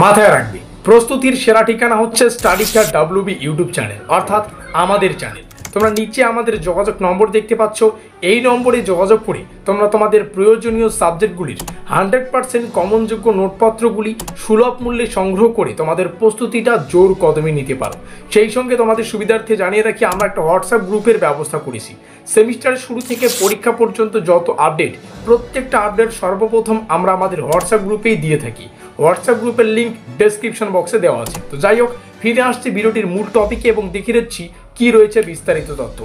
মাথায় রাখবে প্রস্তুতির সেরা ঠিকানা হচ্ছে স্টাডিস্টার WB ইউটিউব চ্যানেল, অর্থাৎ আমাদের চ্যানেল। তোমরা নিচে আমাদের যোগাযোগ নম্বর দেখতে পাচ্ছ, এই নম্বরে যোগাযোগ করে তোমরা তোমাদের প্রয়োজনীয় সাবজেক্টগুলির 100% কমনযোগ্য নোটপত্রগুলি সুলভ মূল্যে সংগ্রহ করে তোমাদের প্রস্তুতিটা জোর কদমে নিতে পারো। সেই সঙ্গে তোমাদের সুবিধার্থে জানিয়ে রাখি, আমরা একটা হোয়াটসঅ্যাপ গ্রুপের ব্যবস্থা করেছি। সেমিস্টারের শুরু থেকে পরীক্ষা পর্যন্ত যত আপডেট, প্রত্যেকটা আপডেট সর্বপ্রথম আমরা আমাদের হোয়াটসঅ্যাপ গ্রুপেই দিয়ে থাকি। হোয়াটসঅ্যাপ গ্রুপের লিঙ্ক ডেসক্রিপশন বক্সে দেওয়া আছে। তো যাই হোক, ফিরে আসছি ভিডিওটির মূল টপিকে এবং দেখিয়ে দিচ্ছি কি রয়েছে বিস্তারিত তথ্য।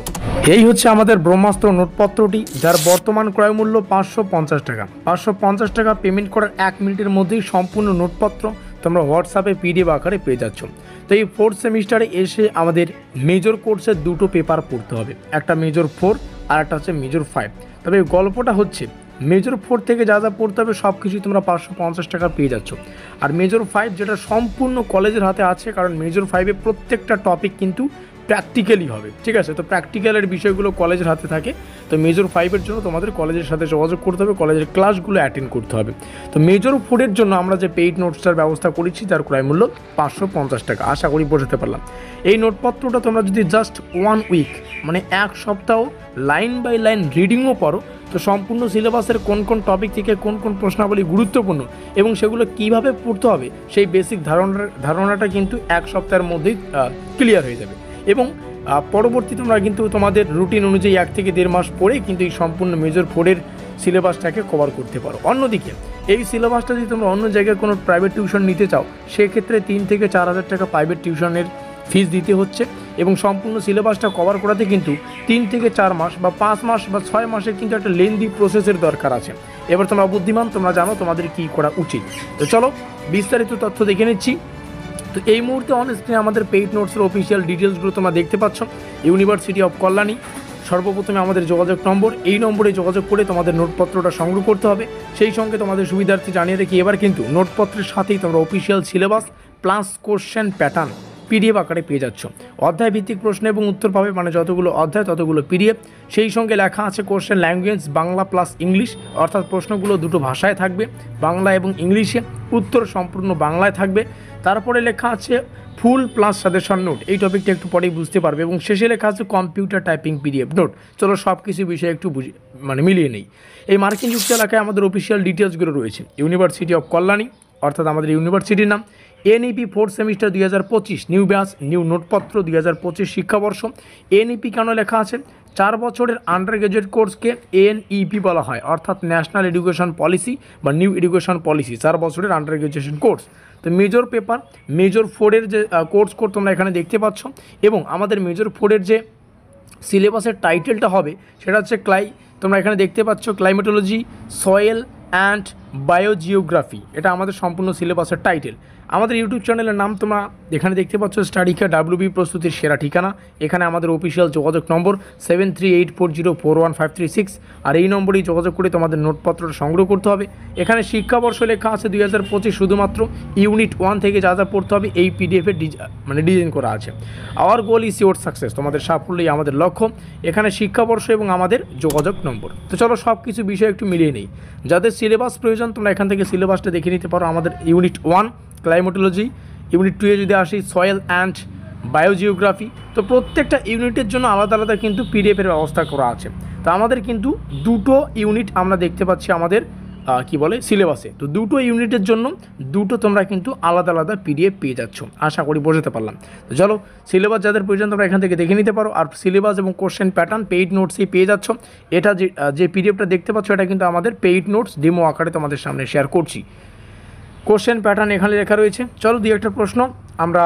এই হচ্ছে আমাদের ব্রহ্মাস্ত্র নোটপত্রটি, যার বর্তমান ক্রয় মূল্য 550 টাকা। 550 টাকা পেমেন্ট করার 1 মিনিটের মধ্যেই সম্পূর্ণ নোটপত্র তোমরা হোয়াটসঅ্যাপে PDF আকারে পেয়ে যাচ্ছ। তো এই 4th সেমিস্টারে এসে আমাদের মেজর কোর্সের দুটো পেপার পড়তে হবে, একটা মেজর 4 আর একটা হচ্ছে মেজর 5। তবে গল্পটা হচ্ছে মেজর 4 থেকে যা যা পড়তে হবে সব কিছুই তোমরা 550 টাকা পেয়ে যাচ্ছ। আর মেজর 5 যেটা সম্পূর্ণ কলেজের হাতে আছে, কারণ মেজর 5-এ প্রত্যেকটা টপিক কিন্তু প্র্যাকটিক্যালি হবে, ঠিক আছে? তো প্র্যাকটিক্যালের বিষয়গুলো কলেজের হাতে থাকে। তো মেজর 5-এর জন্য তোমাদের কলেজের সাথে যোগাযোগ করতে হবে, কলেজের ক্লাসগুলো অ্যাটেন্ড করতে হবে। তো মেজর 4-এর জন্য আমরা যে পেইড নোটসটার ব্যবস্থা করেছি, তার ক্রয় মূল্য 550 টাকা। আশা করি বোঝাতে পারলাম। এই নোটপত্রটা তোমরা যদি জাস্ট 1 উইক মানে 1 সপ্তাহ লাইন বাই লাইন রিডিংও পড়ো, তো সম্পূর্ণ সিলেবাসের কোন কোন টপিক থেকে কোন কোন প্রশ্নাবলী গুরুত্বপূর্ণ এবং সেগুলো কিভাবে পড়তে হবে, সেই বেসিক ধারণাটা কিন্তু 1 সপ্তাহের মধ্যেই ক্লিয়ার হয়ে যাবে। এবং পরবর্তী তোমরা কিন্তু তোমাদের রুটিন অনুযায়ী 1 থেকে 1.5 মাস পরে কিন্তু এই সম্পূর্ণ মেজর 4-এর সিলেবাসটাকে কভার করতে পারো। অন্যদিকে এই সিলেবাসটা যদি তোমরা অন্য জায়গায় কোনো প্রাইভেট টিউশন নিতে চাও, সেক্ষেত্রে 3 থেকে 4 হাজার টাকা প্রাইভেট টিউশনের ফিস দিতে হচ্ছে। এবং সম্পূর্ণ সিলেবাসটা কভার করাতে কিন্তু 3 থেকে 4 মাস বা 5 মাস বা 6 মাসের কিন্তু একটা লেন্দি প্রসেসের দরকার আছে। এবার তোমরা বুদ্ধিমান, তোমরা জানো তোমাদের কী করা উচিত। তো চলো বিস্তারিত তথ্য দেখে নিচ্ছি। তো এই মুহূর্তে অন স্ক্রিনে আমাদের পেইড নোটসের অফিসিয়াল ডিটেলসগুলো তোমরা দেখতে পাচ্ছ। ইউনিভার্সিটি অফ কল্যাণী, সর্বপ্রথমে আমাদের যোগাযোগ নম্বর, এই নম্বরে যোগাযোগ করে তোমাদের নোটপত্রটা সংগ্রহ করতে হবে। সেই সঙ্গে তোমাদের সুবিধার্থে জানিয়ে রাখি, এবার কিন্তু নোটপত্রের সাথেই তোমরা official syllabus plus question pattern PDF আকারে পেয়ে যাচ্ছ। অধ্যায় ভিত্তিক প্রশ্ন এবং উত্তর পাবে, মানে যতগুলো অধ্যায় ততগুলো PDF। সেই সঙ্গে লেখা আছে question language Bangla plus English, অর্থাৎ প্রশ্নগুলো দুটো ভাষায় থাকবে, বাংলা এবং ইংলিশে, উত্তর সম্পূর্ণ বাংলায় থাকবে। তারপরে লেখা আছে ফুল প্লাস সাজেশন নোট, এই টপিকটা একটু পরেই বুঝতে পারবে। এবং শেষে লেখা আছে কম্পিউটার টাইপিং PDF নোট। চলো সব কিছু বিষয়ে একটু মিলিয়ে নেই। এই মার্কিন যুক্ত এলাকায় আমাদের অফিসিয়াল ডিটেলসগুলো রয়েছে। ইউনিভার্সিটি অফ কল্যাণী, অর্থাৎ আমাদের ইউনিভার্সিটির নাম। NEP 4th semester 2025, new batch new নোটপত্র 2025 শিক্ষাবর্ষ। NEP কেন লেখা আছে? 4 বছরের আন্ডার গ্রাজুয়েট কোর্সকে NEP বলা হয়, অর্থাৎ ন্যাশনাল এডুকেশন পলিসি বা নিউ এডুকেশন পলিসি, 4 বছরের আন্ডার গ্রাজুয়েশন কোর্স। তো মেজর পেপার মেজর 4-এর যে কোর্স কোড তোমরা এখানে দেখতে পাচ্ছ। এবং আমাদের মেজর 4-এর যে সিলেবাসের টাইটেলটা হবে সেটা হচ্ছে তোমরা এখানে দেখতে পাচ্ছ ক্লাইমেটোলজি, সয়েল অ্যান্ড বায়োজিওগ্রাফি। এটা আমাদের সম্পূর্ণ সিলেবাসের টাইটেল। আমাদের ইউটিউব চ্যানেলের নাম তোমরা এখানে দেখতে পাচ্ছ, স্টাডিস্টার WB প্রস্তুতির সেরা ঠিকানা। এখানে আমাদের অফিসিয়াল যোগাযোগ নম্বর 7384041536, আর এই নম্বরেই যোগাযোগ করে তোমাদের নোটপত্রটা সংগ্রহ করতে হবে। এখানে শিক্ষাবর্ষ লেখা আছে 2025, শুধুমাত্র ইউনিট 1 থেকে যা যা পড়তে হবে এই PDF-এর ডিজাইন করা আছে। Hour goal is your success, তোমাদের সাফল্যই আমাদের লক্ষ্য। এখানে শিক্ষাবর্ষ এবং আমাদের যোগাযোগ নম্বর। তো চলো সব কিছু বিষয় একটু মিলিয়ে নেই। যাদের সিলেবাস প্রয়োজন তোমরা এখান থেকে সিলেবাসটা দেখে নিতে পারো। আমাদের ইউনিট 1 ক্লাইমেটোলজি, ইউনিট 2-এ যদি আসি সয়েল অ্যান্ড বায়োজিওগ্রাফি। তো প্রত্যেকটা ইউনিটের জন্য আলাদা আলাদা কিন্তু PDF-এর ব্যবস্থা করা আছে। তো আমাদের কিন্তু দুটো ইউনিট আমরা দেখতে পাচ্ছি আমাদের সিলেবাসে। তো দুটো ইউনিটের জন্য দুটো তোমরা কিন্তু আলাদা আলাদা PDF পেয়ে যাচ্ছ। আশা করি বোঝাতে পারলাম। তো চলো সিলেবাস যাদের প্রয়োজন তোমরা এখান থেকে দেখে নিতে পারো। আর সিলেবাস এবং কোশ্চেন প্যাটার্ন পেইড নোটসই পেয়ে যাচ্ছ। এটা যে PDF-টা দেখতে পাচ্ছ এটা কিন্তু আমাদের পেইড নোটস ডেমো আকারে তোমাদের সামনে শেয়ার করছি। কোশ্চেন প্যাটার্ন এখানে লেখা রয়েছে। চলো দুই একটা প্রশ্ন আমরা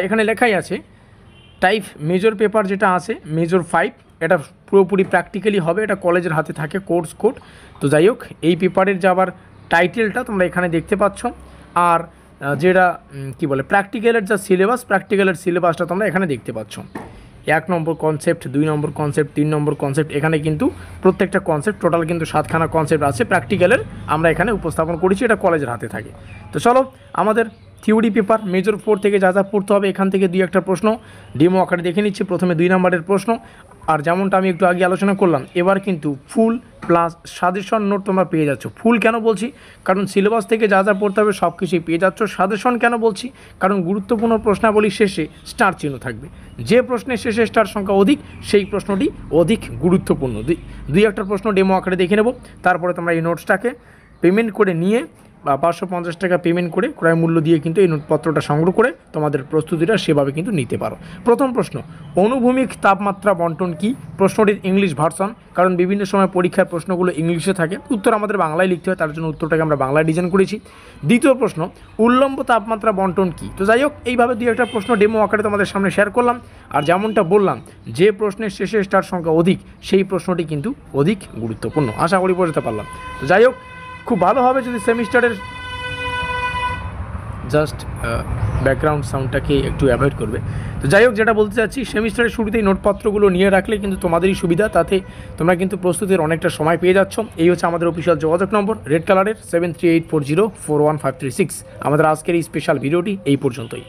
এখানে লেখাই আছে টাইপ মেজর পেপার যেটা আছে মেজর 5, এটা পুরোপুরি প্র্যাকটিক্যালি হবে, এটা কলেজের হাতে থাকে কোর্স কোড। তো যাই হোক, এই পেপারের যে আবার টাইটেলটা তোমরা এখানে দেখতে পাচ্ছ। আর যেটা প্র্যাকটিক্যালের যা সিলেবাস, প্র্যাকটিক্যালের সিলেবাসটা তোমরা এখানে দেখতে পাচ্ছ। 1 নম্বর কনসেপ্ট, 2 নম্বর কনসেপ্ট, 3 নম্বর কনসেপ্ট। এখানে কিন্তু প্রত্যেকটা কনসেপ্ট টোটাল কিন্তু 7খানা কনসেপ্ট আছে প্র্যাকটিক্যালের, আমরা এখানে উপস্থাপন করেছি, এটা কলেজের হাতে থাকে। তো চলো আমাদের থিওরি পেপার মেজর 4 থেকে যা যা পড়তে হবে এখান থেকে 2-1টা প্রশ্ন ডেমো আকারে দেখে নিচ্ছি। প্রথমে 2 নম্বরের প্রশ্ন, আর যেমনটা আমি একটু আগে আলোচনা করলাম, এবার কিন্তু ফুল প্লাস সাজেশন নোট তোমরা পেয়ে যাচ্ছ। ফুল কেন বলছি, কারণ সিলেবাস থেকে যা যা পড়তে হবে সব কিছুই পেয়ে যাচ্ছ। সাজেশন কেন বলছি, কারণ গুরুত্বপূর্ণ প্রশ্নাবলীর শেষে স্টার চিহ্ন থাকবে। যে প্রশ্নের শেষে স্টার সংখ্যা অধিক সেই প্রশ্নটি অধিক গুরুত্বপূর্ণ। 2-1টা প্রশ্ন ডেমো আকারে দেখে নেব, তারপরে তোমরা এই নোটসটাকে পেমেন্ট করে নিয়ে বা 550 টাকা পেমেন্ট করে ক্রয় মূল্য দিয়ে কিন্তু এই নোটপত্রটা সংগ্রহ করে তোমাদের প্রস্তুতিটা সেভাবে কিন্তু নিতে পারো। প্রথম প্রশ্ন, অনুভূমিক তাপমাত্রা বন্টন কি? প্রশ্নটির ইংলিশ ভার্সন, কারণ বিভিন্ন সময় পরীক্ষার প্রশ্নগুলো ইংলিশে থাকে, উত্তর আমাদের বাংলায় লিখতে হয়, তার জন্য উত্তরটাকে আমরা বাংলায় ডিজাইন করেছি। দ্বিতীয় প্রশ্ন, উল্লম্ব তাপমাত্রা বন্টন কি? তো যাই হোক, এইভাবে 2-1টা প্রশ্ন ডেমো আকারে তোমাদের সামনে শেয়ার করলাম। আর যেমনটা বললাম, যে প্রশ্নের শেষে স্টার সংখ্যা অধিক সেই প্রশ্নটি কিন্তু অধিক গুরুত্বপূর্ণ। আশা করি বোঝাতে পারলাম। তো যাই হোক, খুব ভালো হবে যদি সেমিস্টারের জাস্ট ব্যাকগ্রাউন্ড সাউন্ডটাকে একটু অ্যাভয়েড করবে। তো যাই হোক, যেটা বলতে চাচ্ছি, সেমিস্টারের শুরুতেই নোটপত্রগুলো নিয়ে রাখলে কিন্তু তোমাদেরই সুবিধা, তাতে তোমরা কিন্তু প্রস্তুতির অনেকটা সময় পেয়ে যাচ্ছ। এই হচ্ছে আমাদের অফিসিয়াল যোগাযোগ নম্বর, রেড কালারের 7384041536। আমাদের আজকের এই স্পেশাল ভিডিওটি এই পর্যন্তই।